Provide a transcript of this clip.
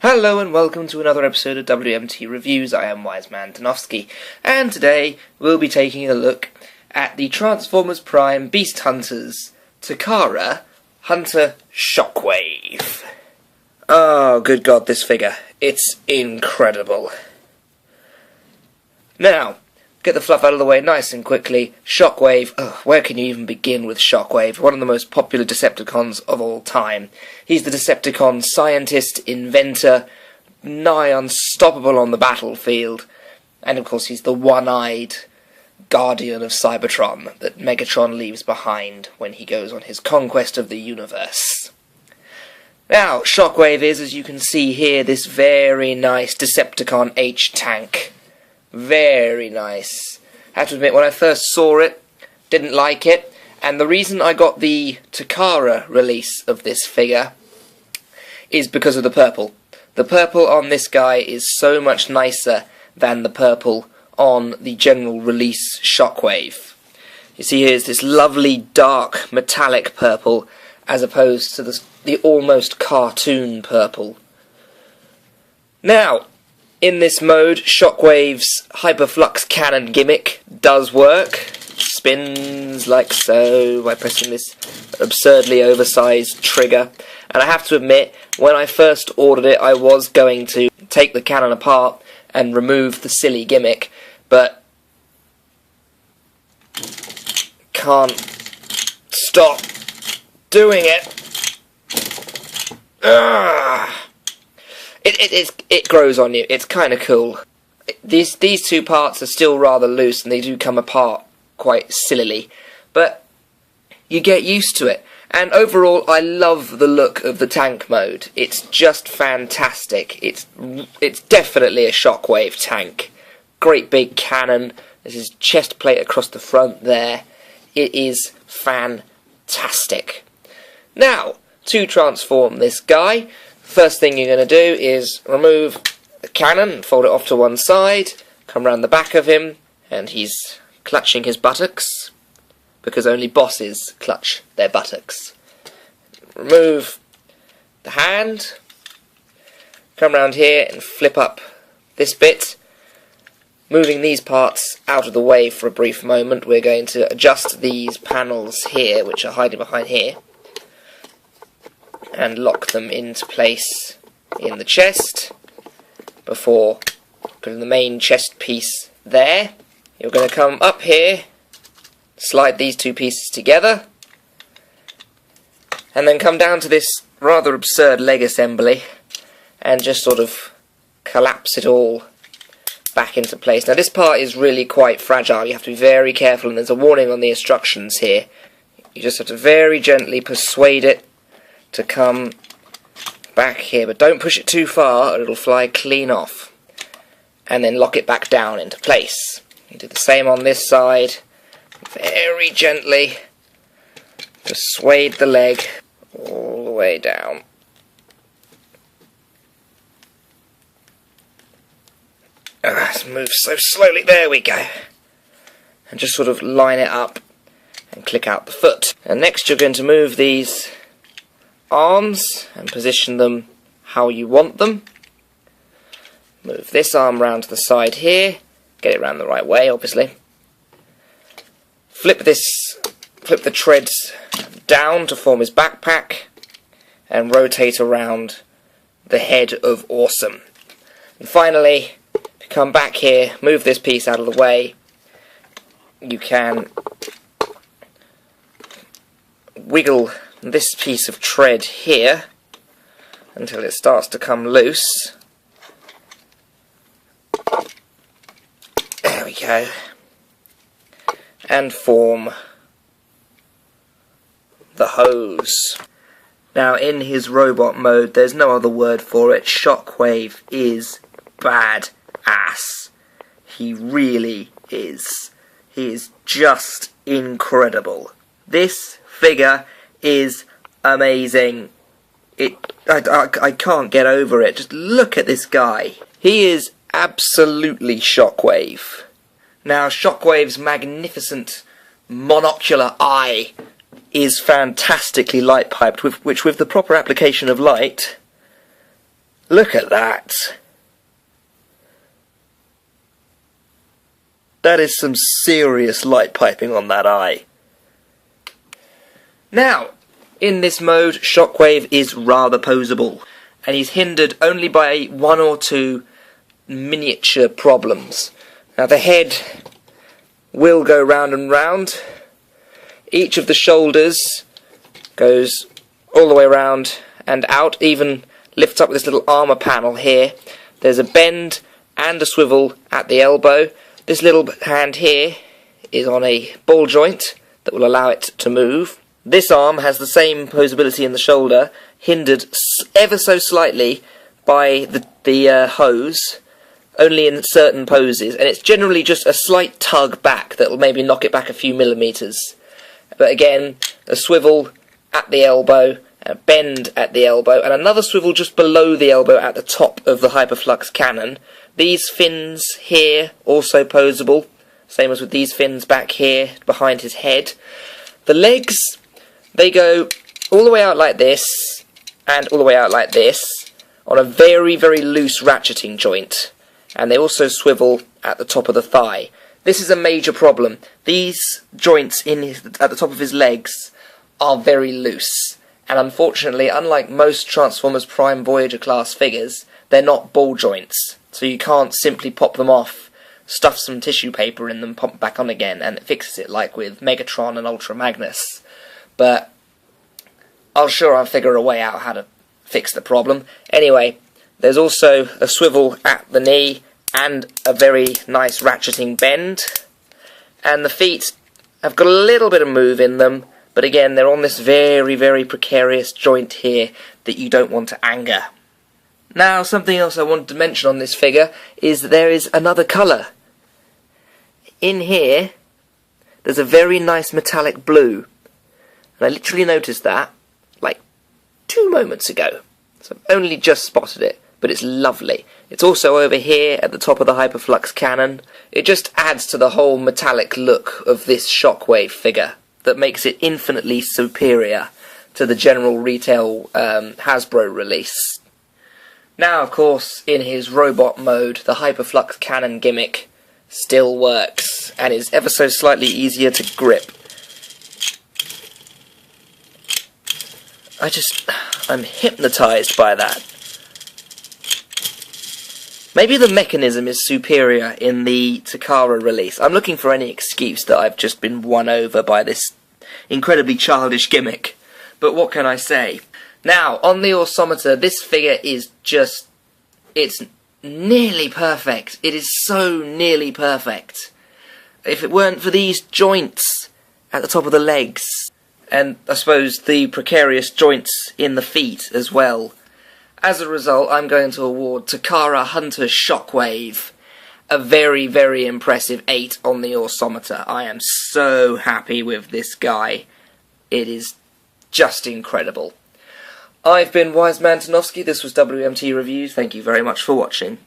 Hello and welcome to another episode of WMT Reviews. I am Wiseman Danofsky, and today we'll be taking a look at the Transformers Prime Beast Hunters Takara Hunter Shockwave. Oh, good God, this figure. It's incredible. Now, get the fluff out of the way nice and quickly. Shockwave, where can you even begin with Shockwave? One of the most popular Decepticons of all time. He's the Decepticon scientist, inventor, nigh unstoppable on the battlefield. And of course he's the one-eyed guardian of Cybertron that Megatron leaves behind when he goes on his conquest of the universe. Now, Shockwave is, as you can see here, this very nice Decepticon H-Tank. Very nice. I have to admit, when I first saw it, didn't like it, and the reason I got the Takara release of this figure is because of the purple. The purple on this guy is so much nicer than the purple on the general release Shockwave. You see here's this lovely dark metallic purple as opposed to the almost cartoon purple. Now, in this mode, Shockwave's hyperflux cannon gimmick does work. Spins like so by pressing this absurdly oversized trigger. And I have to admit, when I first ordered it, I was going to take the cannon apart and remove the silly gimmick, but can't stop doing it. Ugh. It grows on you. It's kind of cool. These two parts are still rather loose and they do come apart quite sillily, but you get used to it. And overall, I love the look of the tank mode. It's just fantastic. It's definitely a Shockwave tank. Great big cannon. There's his chest plate across the front there. It is fantastic. Now, to transform this guy, first thing you're going to do is remove the cannon, fold it off to one side, come round the back of him, and he's clutching his buttocks, because only bosses clutch their buttocks. Remove the hand, come round here and flip up this bit. Moving these parts out of the way for a brief moment, we're going to adjust these panels here, which are hiding behind here, and lock them into place in the chest before putting the main chest piece there. You're going to come up here, slide these two pieces together, and then come down to this rather absurd leg assembly and just sort of collapse it all back into place. Now this part is really quite fragile. You have to be very careful, and there's a warning on the instructions here. You just have to very gently persuade it to come back here, but don't push it too far or it'll fly clean off, and then lock it back down into place. You do the same on this side. Very gently persuade the leg all the way down. Let's move so slowly. There we go. And just sort of line it up and click out the foot. And next you're going to move these arms and position them how you want them. Move this arm round to the side here, get it round the right way obviously. Flip the treads down to form his backpack and rotate around the head of Awesome. And finally, come back here, move this piece out of the way. You can wiggle this piece of tread here until it starts to come loose. There we go. And form the hose. Now in his robot mode, there's no other word for it, Shockwave is badass. He really is. He is just incredible. This figure is amazing. I can't get over it. Just look at this guy. He is absolutely Shockwave. Now, Shockwave's magnificent monocular eye is fantastically light-piped, which with the proper application of light Look at that. That is some serious light piping on that eye. Now, in this mode, Shockwave is rather poseable, and he's hindered only by one or two miniature problems. Now, the head will go round and round. Each of the shoulders goes all the way around and out, even lifts up with this little armour panel here. There's a bend and a swivel at the elbow. This little hand here is on a ball joint that will allow it to move. This arm has the same posability in the shoulder, hindered ever so slightly by the hose, only in certain poses, and it's generally just a slight tug back that will maybe knock it back a few millimetres. But again, a swivel at the elbow, a bend at the elbow, and another swivel just below the elbow at the top of the hyperflux cannon. These fins here, also posable, same as with these fins back here behind his head. The legs, they go all the way out like this, and all the way out like this, on a very, very loose ratcheting joint. And they also swivel at the top of the thigh. This is a major problem. These joints at the top of his legs are very loose. And unfortunately, unlike most Transformers Prime Voyager class figures, they're not ball joints. So you can't simply pop them off, stuff some tissue paper in them, pop back on again, and it fixes it like with Megatron and Ultra Magnus. But I'll figure a way out how to fix the problem. Anyway, there's also a swivel at the knee and a very nice ratcheting bend. And the feet have got a little bit of move in them, but again, they're on this very, very precarious joint here that you don't want to anger. Now, something else I wanted to mention on this figure is that there is another colour. In here, there's a very nice metallic blue. And I literally noticed that, like, 2 moments ago. So I've only just spotted it, but it's lovely. It's also over here at the top of the hyperflux cannon. It just adds to the whole metallic look of this Shockwave figure that makes it infinitely superior to the general retail Hasbro release. Now, of course, in his robot mode, the hyperflux cannon gimmick still works and is ever so slightly easier to grip. I'm hypnotised by that. Maybe the mechanism is superior in the Takara release. I'm looking for any excuse that I've just been won over by this incredibly childish gimmick. But what can I say? Now, on the Ausometer, this figure is just... it's nearly perfect. It is so nearly perfect. If it weren't for these joints at the top of the legs, and I suppose the precarious joints in the feet as well. As a result, I'm going to award Takara Hunter Shockwave a very, very impressive 8 on the Ausometer. I am so happy with this guy. It is just incredible. I've been Wiseman Tanofsky. This was WMT Reviews. Thank you very much for watching.